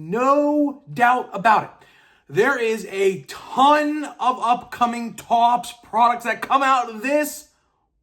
no doubt about it. There is a ton of upcoming Topps products that come out this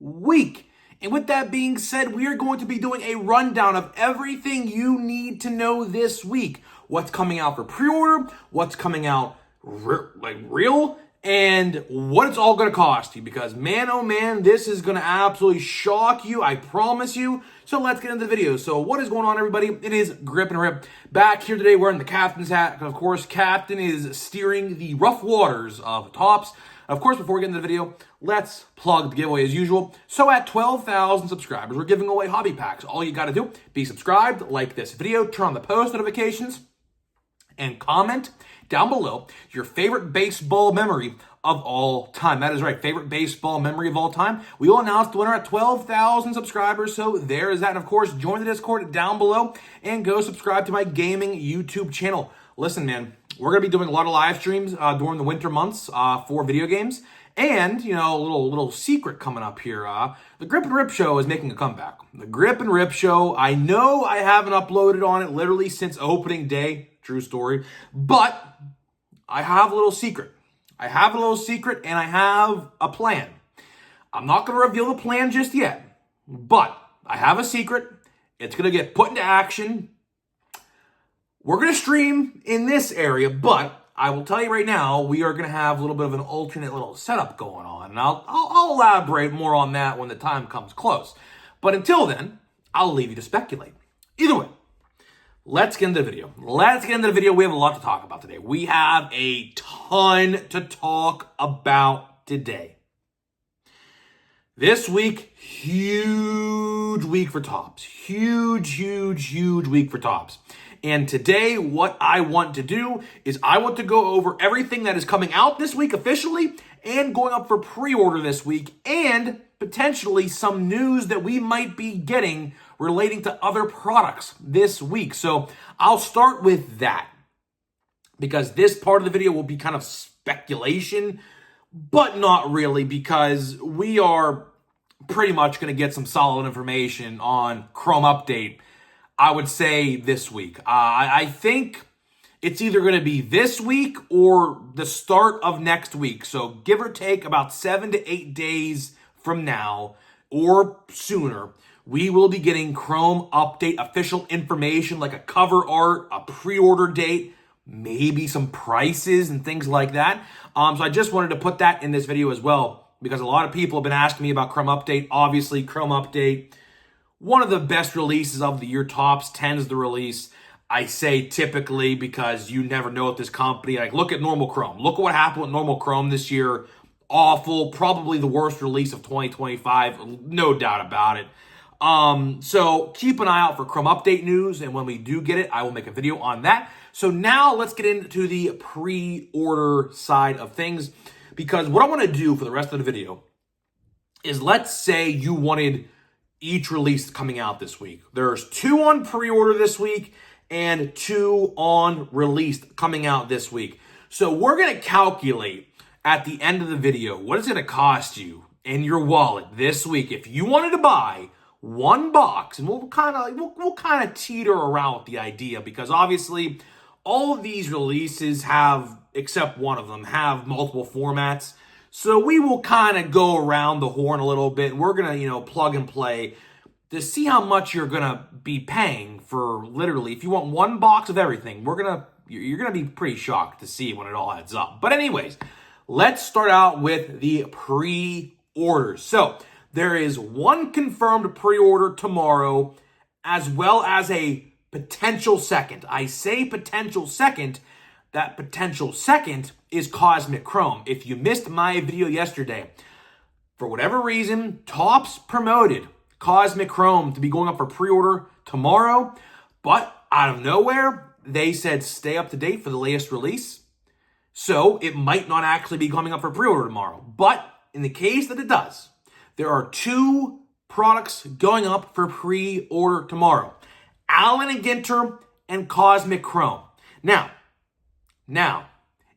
week. And with that being said, we are going to be doing a rundown of everything you need to know this week. What's coming out for pre-order, what's coming out real, and what it's all going to cost you. Because man, oh man, this is going to absolutely shock you, I promise you. So let's get into the video. So what is going on, everybody? It is Grip and Rip back here today wearing the captain's hat. Of course, Captain is steering the rough waters of Topps. Of course, before we get into the video, let's plug the giveaway as usual. So at 12,000 subscribers, we're giving away hobby packs. All you got to do, be subscribed, like this video, turn on the post notifications, and comment down below your favorite baseball memory of all time. That is right, favorite baseball memory of all time. We will announce the winner at 12,000 subscribers, so there is that. And of course, join the Discord down below and go subscribe to my gaming YouTube channel. Listen, man, we're going to be doing a lot of live streams during the winter months for video games. And, you know, a little secret coming up here. The Grip and Rip Show is making a comeback. The Grip and Rip Show, I know I haven't uploaded on it literally since opening day. True story. But I have a little secret. I have a little secret and I have a plan. I'm not going to reveal the plan just yet. But I have a secret. It's going to get put into action. We're going to stream in this area, but I will tell you right now, we are going to have a little bit of an alternate little setup going on. And I'll elaborate more on that when the time comes close. But until then, I'll leave you to speculate. Either way, let's get into the video. We have a lot to talk about today. We have a ton to talk about today. This week, huge week for Topps. Huge week for Topps. And today, what I want to do is I want to go over everything that is coming out this week officially and going up for pre-order this week, and potentially some news that we might be getting relating to other products this week. So I'll start with that, because this part of the video will be kind of speculation, but not really, because we are pretty much going to get some solid information on Chrome Update, I would say, this week. I think it's either going to be this week or the start of next week. So give or take about 7 to 8 days from now or sooner, we will be getting Chrome Update official information, like a cover art, a pre-order date, maybe some prices and things like that. So I just wanted to put that in this video as well, because a lot of people have been asking me about Chrome Update. Obviously, Chrome Update, one of the best releases of the year. Topps tends to release, I say typically, because you never know with this company. Like, look at Normal Chrome. Look at what happened with Normal Chrome this year. Awful. Probably the worst release of 2025. No doubt about it. So keep an eye out for Chrome Update news. And when we do get it, I will make a video on that. So now let's get into the pre-order side of things, because what I want to do for the rest of the video is, let's say you wanted each release coming out this week. There's 2 on pre-order this week and 2 on release coming out this week. So we're going to calculate at the end of the video what it's going to cost you in your wallet this week if you wanted to buy one box. And we'll kind of teeter around with the idea, because obviously all of these releases have, except one of them, have multiple formats. So we will kind of go around the horn a little bit. We're going to, plug and play to see how much you're going to be paying for, literally, if you want one box of everything, you're going to be pretty shocked to see when it all adds up. But anyways, let's start out with the pre-orders. So there is 1 confirmed pre-order tomorrow, as well as a potential second. I say potential second. That potential second is Cosmic Chrome. If you missed my video yesterday, for whatever reason, Topps promoted Cosmic Chrome to be going up for pre-order tomorrow, but out of nowhere, they said stay up to date for the latest release. So it might not actually be coming up for pre-order tomorrow. But in the case that it does, there are 2 products going up for pre-order tomorrow: Allen & Ginter and Cosmic Chrome. Now,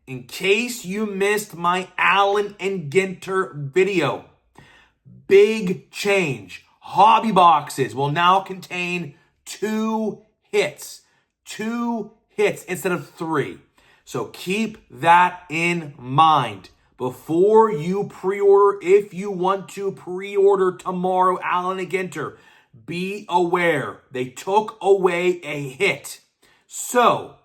in case you missed my Allen & Ginter video, big change. Hobby boxes will now contain 2 hits. 2 hits instead of 3. So keep that in mind. Before you pre-order, if you want to pre-order tomorrow, Allen and Ginter, be aware they took away a hit. So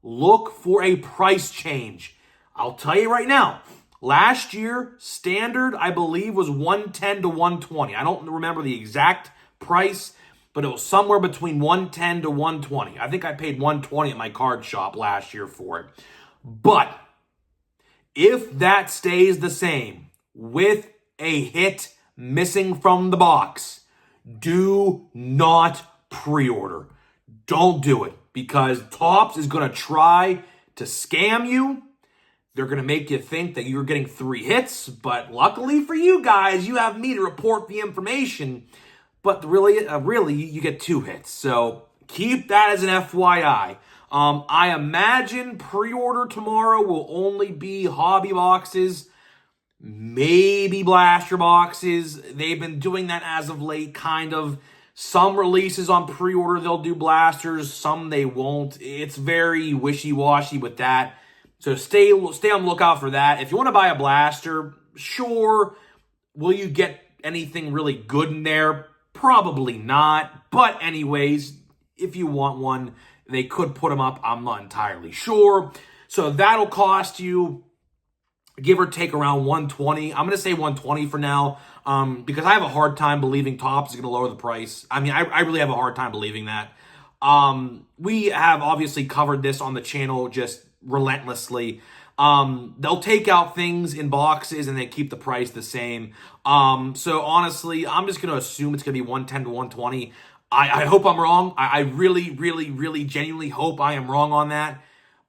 look for a price change. I'll tell you right now, last year, standard, I believe, was 110 to 120. I don't remember the exact price, but it was somewhere between 110 to 120. I think I paid 120 at my card shop last year for it. But if that stays the same with a hit missing from the box, do not pre-order. Don't do it, because Topps is going to try to scam you. They're going to make you think that you're getting 3 hits, but luckily for you guys, you have me to report the information. But really, you get 2 hits. So keep that as an FYI. I imagine pre-order tomorrow will only be hobby boxes, maybe blaster boxes. They've been doing that as of late, kind of. Some releases on pre-order, they'll do blasters. Some they won't. It's very wishy-washy with that. So stay on the lookout for that. If you want to buy a blaster, sure. Will you get anything really good in there? Probably not. But anyways, if you want one, they could put them up. I'm not entirely sure. So that'll cost you, give or take, around 120. I'm going to say 120 for now, because I have a hard time believing Topps is going to lower the price. I mean, I really have a hard time believing that. We have obviously covered this on the channel just relentlessly. They'll take out things in boxes and they keep the price the same. So honestly, I'm just going to assume it's going to be 110 to 120. I hope I'm wrong. I really, really, really genuinely hope I am wrong on that.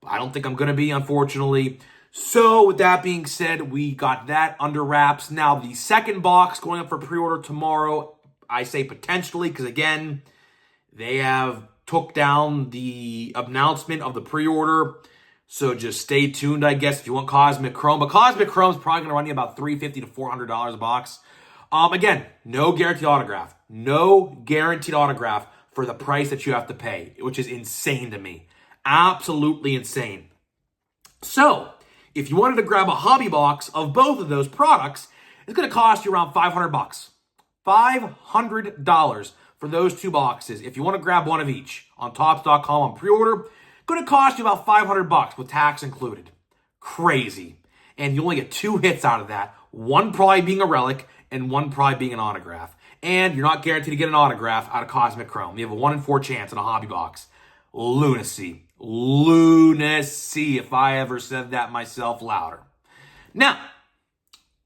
I don't think I'm going to be, unfortunately. So with that being said, we got that under wraps. Now the second box going up for pre-order tomorrow, I say potentially, because again, they have took down the announcement of the pre-order. So just stay tuned, I guess, if you want Cosmic Chrome. But Cosmic Chrome is probably going to run you about $350 to $400 a box. Again, no guaranteed autograph. No guaranteed autograph for the price that you have to pay, which is insane to me. Absolutely insane. So, if you wanted to grab a hobby box of both of those products, it's going to cost you around $500. $500 for those 2 boxes. If you want to grab one of each on Topps.com on pre-order, going to cost you about $500 with tax included. Crazy. And you only get 2 hits out of that. One probably being a relic and one probably being an autograph. And you're not guaranteed to get an autograph out of Cosmic Chrome. You have a 1 in 4 chance in a hobby box. Lunacy. Lunacy, if I ever said that myself louder. Now,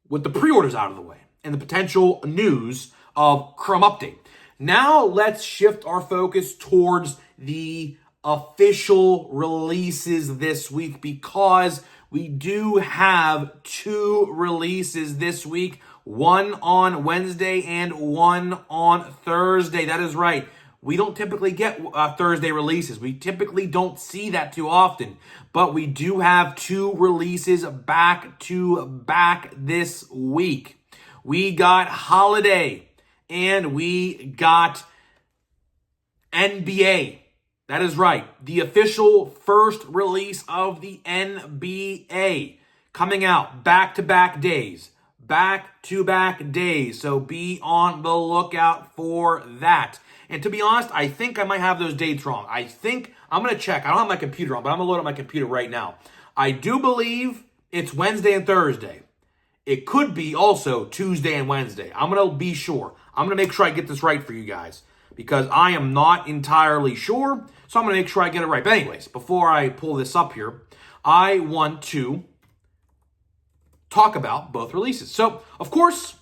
with the pre-orders out of the way and the potential news of Chrome Update, now let's shift our focus towards the official releases this week, because we do have 2 releases this week, one on Wednesday and one on Thursday. That is right. We don't typically get Thursday releases. We typically don't see that too often, but we do have 2 releases back to back this week. We got Holiday and we got NBA. That is right. The official first release of the NBA coming out back-to-back days. Back-to-back days. So be on the lookout for that. And to be honest, I think I might have those dates wrong. I think, I'm going to check. I don't have my computer on, but I'm going to load up my computer right now. I do believe it's Wednesday and Thursday. It could be also Tuesday and Wednesday. I'm going to be sure. I'm going to make sure I get this right for you guys, because I am not entirely sure. So I'm going to make sure I get it right. But anyways, before I pull this up here, I want to talk about both releases. So, of course,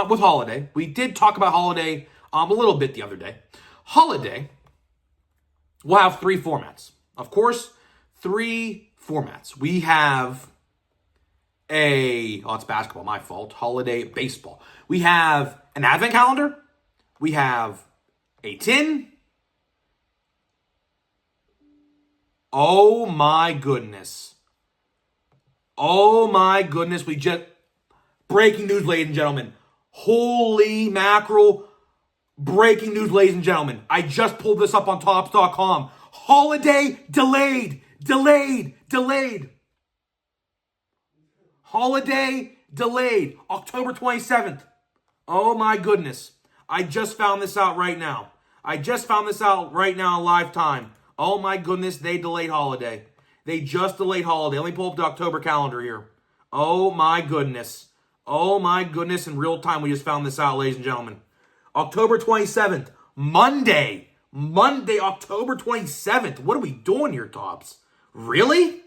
with Holiday, we did talk about Holiday a little bit the other day. Holiday will have 3 formats. Of course, 3 formats. We have it's basketball, my fault. Holiday baseball. We have an advent calendar. We have a tin. Oh my goodness. Oh my goodness. Breaking news, ladies and gentlemen. Holy mackerel. Breaking news, ladies and gentlemen. I just pulled this up on Topps.com. Holiday delayed. Holiday delayed. October 27th. Oh my goodness. I just found this out right now. In live time. Oh my goodness, they delayed holiday. They just delayed holiday. Let me pull up the October calendar here. Oh my goodness. In real time, we just found this out, ladies and gentlemen. October 27th. Monday, October 27th. What are we doing here, Tops? Really?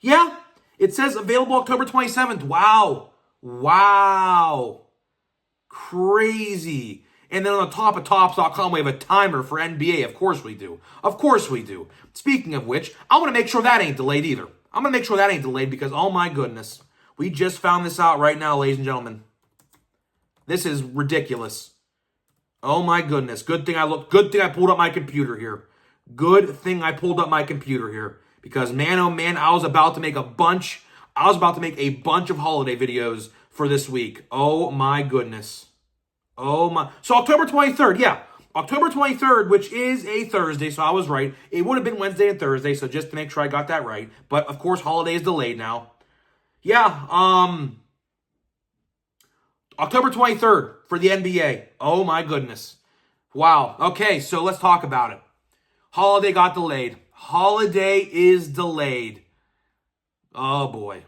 Yeah. It says available October 27th. Wow. Crazy. And then on the top of Tops.com, we have a timer for NBA. Of course we do. Speaking of which, I want to make sure that ain't delayed either. Because, oh my goodness. We just found this out right now, ladies and gentlemen. This is ridiculous. Oh my goodness. Good thing I pulled up my computer here. Because man, oh man, I was about to make a bunch of holiday videos for this week. Oh my goodness. So October 23rd, yeah. October 23rd, which is a Thursday, so I was right. It would have been Wednesday and Thursday, so just to make sure I got that right. But of course, holiday is delayed now. Yeah, October 23rd for the NBA. Oh my goodness. Wow. Okay, so let's talk about it. Holiday got delayed. Holiday is delayed. Oh boy.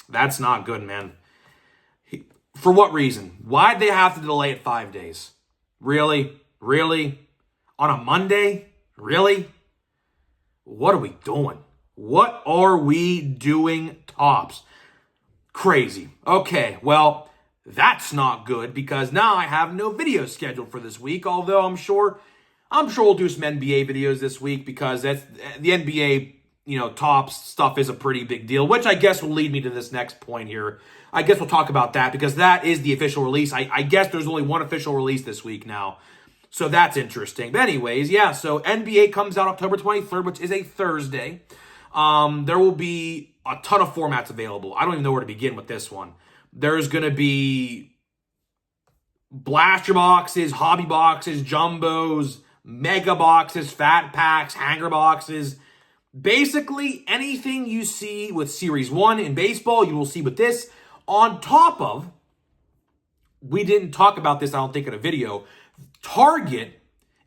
That's not good, man. For what reason? Why'd they have to delay it 5 days? Really? On a Monday? Really? What are we doing? Tops? Crazy. Okay, well, that's not good because now I have no video scheduled for this week, although I'm sure we'll do some NBA videos this week because that's the NBA, Tops stuff is a pretty big deal, which I guess will lead me to this next point here. I guess we'll talk about that because that is the official release. I guess there's only one official release this week now. So that's interesting. But anyways, yeah, so NBA comes out October 23rd, which is a Thursday. There will be a ton of formats available. I don't even know where to begin with this one. There's going to be blaster boxes, hobby boxes, jumbos, mega boxes, fat packs, hanger boxes. Basically, anything you see with Series 1 in baseball, you will see with this. On top of, we didn't talk about this, I don't think, in a video, Target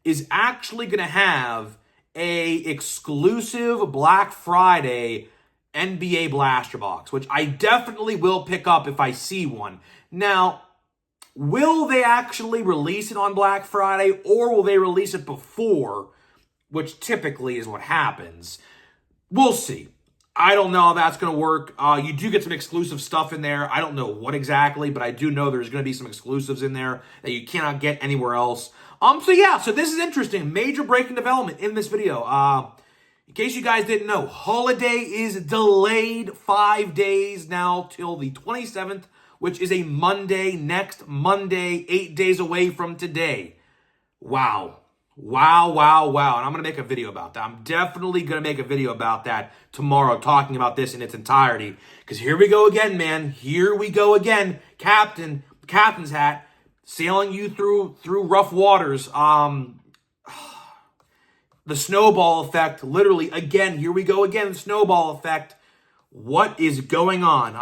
is actually going to have a exclusive Black Friday NBA blaster box, which I definitely will pick up if I see one. Now, will they actually release it on Black Friday, or will they release it before, which typically is what happens? We'll see. I don't know how that's going to work. You do get some exclusive stuff in there. I don't know what exactly, but I do know there's going to be some exclusives in there that you cannot get anywhere else. So this is interesting. Major breaking development in this video. In case you guys didn't know, holiday is delayed 5 days now till the 27th, which is a Monday, next Monday, 8 days away from today. Wow. And I'm going to make a video about that. I'm definitely going to make a video about that tomorrow, talking about this in its entirety. Because here we go again, man. Here we go again. Captain's hat, sailing you through rough waters. The snowball effect, literally, again, here we go again, the snowball effect. What is going on?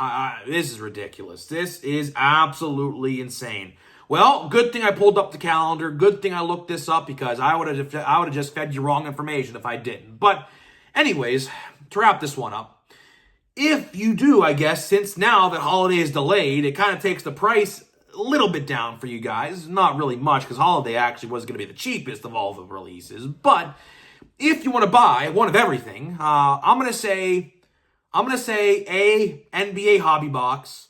This is ridiculous. This is absolutely insane. Well, good thing I pulled up the calendar. Good thing I looked this up because I would have just fed you wrong information if I didn't. But anyways, to wrap this one up, if you do, I guess, since now that holiday is delayed, it kind of takes the price a little bit down for you guys. Not really much because holiday actually was going to be the cheapest of all the releases. But if you want to buy one of everything, I'm going to say a NBA hobby box,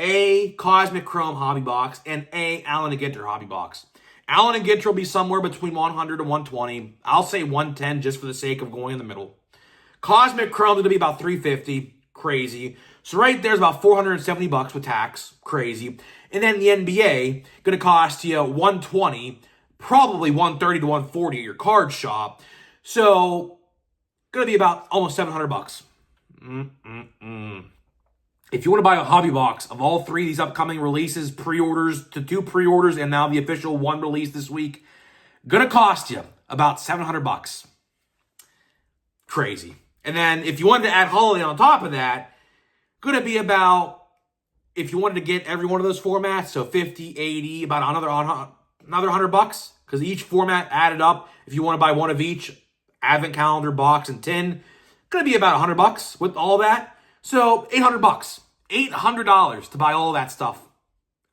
a Cosmic Chrome hobby box, and a Allen & Ginter hobby box. Allen & Ginter will be somewhere between 100 and 120. I'll say 110 just for the sake of going in the middle. Cosmic Chrome is going to be about 350. Crazy. So right there's about $470 with tax. Crazy. And then the NBA going to cost you 120, probably 130 to 140 at your card shop. So going to be about almost $700. If you want to buy a hobby box of all three of these upcoming releases, pre-orders, to 2 pre-orders, and now the official one release this week, Gonna cost you about $700. Crazy. And then if you wanted to add holiday on top of that, gonna be about, if you wanted to get every one of those formats, so 50, 80, about another $100, because each format added up, if you want to buy one of each, advent calendar, box, and tin, gonna be about $100 with all that. So $800. $800 to buy all that stuff.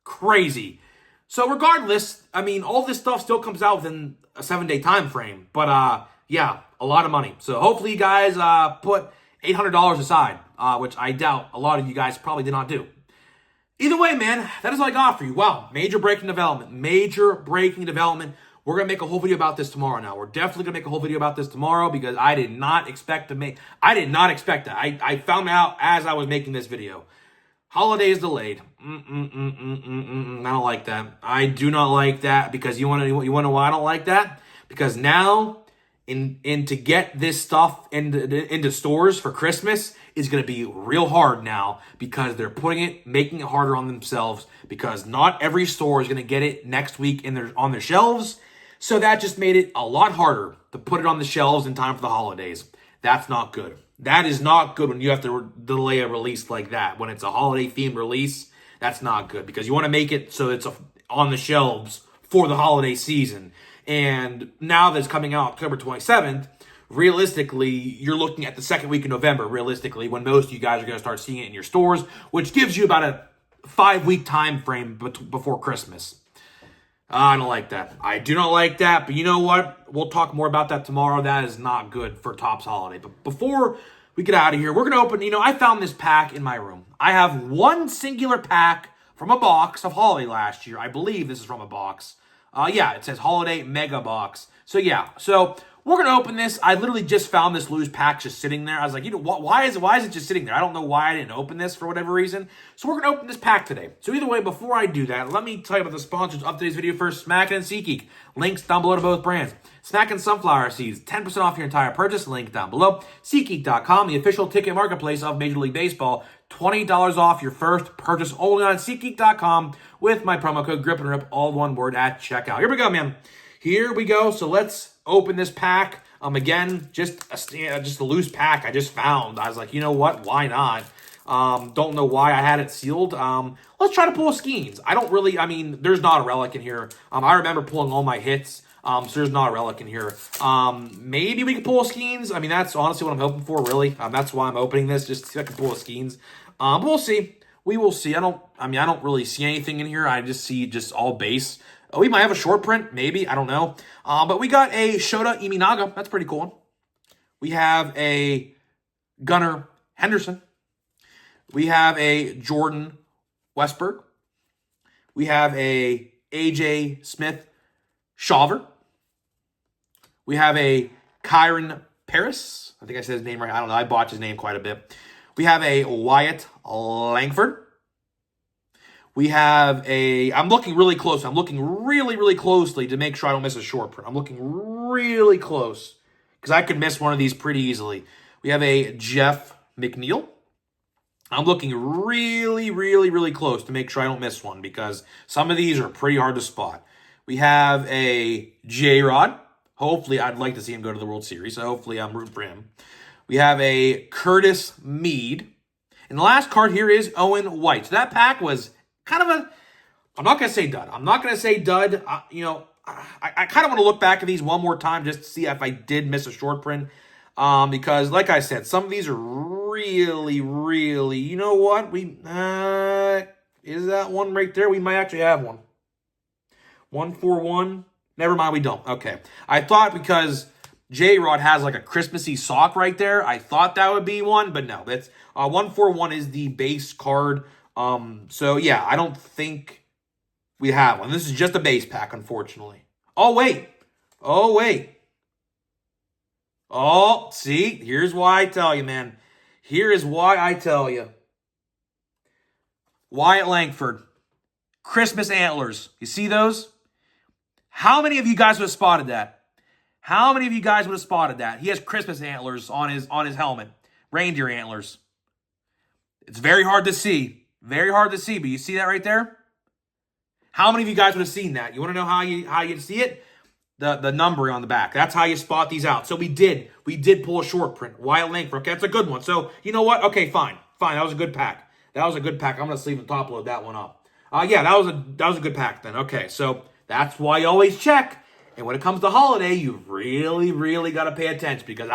Crazy. So regardless, I mean, all this stuff still comes out within a 7-day time frame. But yeah, a lot of money. So hopefully you guys put $800 aside, which I doubt a lot of you guys probably did not do. Either way, man, that is all I got for you. Wow, major breaking development. Major breaking development. We're going to make a whole video about this tomorrow now. We're definitely going to make a whole video about this tomorrow because I did not expect that. I found out as I was making this video. Holiday is delayed. I don't like that. I do not like that because you want to know why I don't like that? Because now to get this stuff into stores for Christmas is going to be real hard now because they're making it harder on themselves because not every store is going to get it next week on their shelves. So that just made it a lot harder to put it on the shelves in time for the holidays. That's not good. That is not good when you have to delay a release like that. When it's a holiday-themed release, that's not good because you want to make it so it's on the shelves for the holiday season. And now that it's coming out October 27th, realistically, you're looking at the second week of November, realistically, when most of you guys are going to start seeing it in your stores, which gives you about a 5-week time frame before Christmas. I don't like that. I do not like that, but you know what? We'll talk more about that tomorrow. That is not good for Topps Holiday. But before we get out of here, we're going to open, I found this pack in my room. I have one singular pack from a box of Holiday last year. I believe this is from a box. Yeah, it says Holiday Mega Box. So yeah, we're going to open this. I literally just found this loose pack just sitting there. I was like, why is it just sitting there? I don't know why I didn't open this for whatever reason. So we're going to open this pack today. So either way, before I do that, let me tell you about the sponsors of today's video first, Smackin' and SeatGeek. Links down below to both brands. Smackin' Sunflower Seeds, 10% off your entire purchase. Link down below. SeatGeek.com, the official ticket marketplace of Major League Baseball. $20 off your first purchase only on SeatGeek.com with my promo code GRIPANDRIP, all one word at checkout. Here we go, man. Here we go. So let's open this pack. Again, just a loose pack I just found. I was like, you know what? Why not? Don't know why I had it sealed. Let's try to pull a Skeens. There's not a relic in here. I remember pulling all my hits. So there's not a relic in here. Maybe we can pull a Skeens. That's honestly what I'm hoping for, really. That's why I'm opening this, just so I can pull a Skeens. But we'll see. We will see. I don't really see anything in here. I just see all base. Oh, we might have a short print, maybe. I don't know. But we got a Shota Imanaga. That's a pretty cool one. We have a Gunnar Henderson. We have a Jordan Westberg. We have a AJ Smith Shawver. We have a Kyron Paris. I think I said his name right. I don't know. I botched his name quite a bit. We have a Wyatt Langford. We have I'm looking really close. I'm looking really, really closely to make sure I don't miss a short print. I'm looking really close because I could miss one of these pretty easily. We have a Jeff McNeil. I'm looking really, really, really close to make sure I don't miss one because some of these are pretty hard to spot. We have a J-Rod. Hopefully, I'd like to see him go to the World Series, so hopefully I'm rooting for him. We have a Curtis Mead. And the last card here is Owen White. So that pack was kind of I'm not going to say dud. I kind of want to look back at these one more time just to see if I did miss a short print. Because, like I said, some of these are really, really, you know what? Is that one right there? We might actually have one. 141. Never mind, we don't. Okay. I thought because J-Rod has like a Christmassy sock right there, I thought that would be one, but no. That's 141 is the base card. So yeah, I don't think we have one. This is just a base pack, unfortunately. Oh, wait. Oh, see, here's why I tell you, man. Here is why I tell you. Wyatt Langford. Christmas antlers. You see those? How many of you guys would have spotted that? He has Christmas antlers on his helmet. Reindeer antlers. It's very hard to see. But you see that right there? How many of you guys would have seen that? You want to know how you see it? the numbering on the back. That's how you spot these out. So we did pull a short print. Wyatt Langford. Okay, that's a good one. So you know what? Okay, fine. That was a good pack. I'm gonna sleeve and top load that one up. Yeah, that was a good pack then. Okay, so that's why you always check. And when it comes to holiday, you really, really got to pay attention, because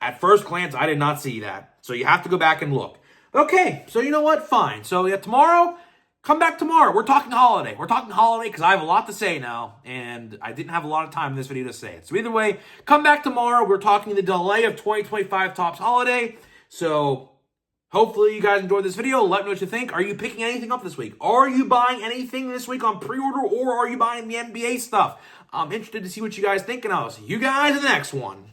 at first glance, I did not see that. So you have to go back and look. Okay, so you know what? Fine. So yeah, tomorrow, come back tomorrow. We're talking holiday. Because I have a lot to say now, and I didn't have a lot of time in this video to say it. So either way, come back tomorrow. We're talking the delay of 2025 Topps Holiday. So hopefully you guys enjoyed this video. Let me know what you think. Are you picking anything up this week? Are you buying anything this week on pre-order, or are you buying the NBA stuff? I'm interested to see what you guys think, and I'll see you guys in the next one.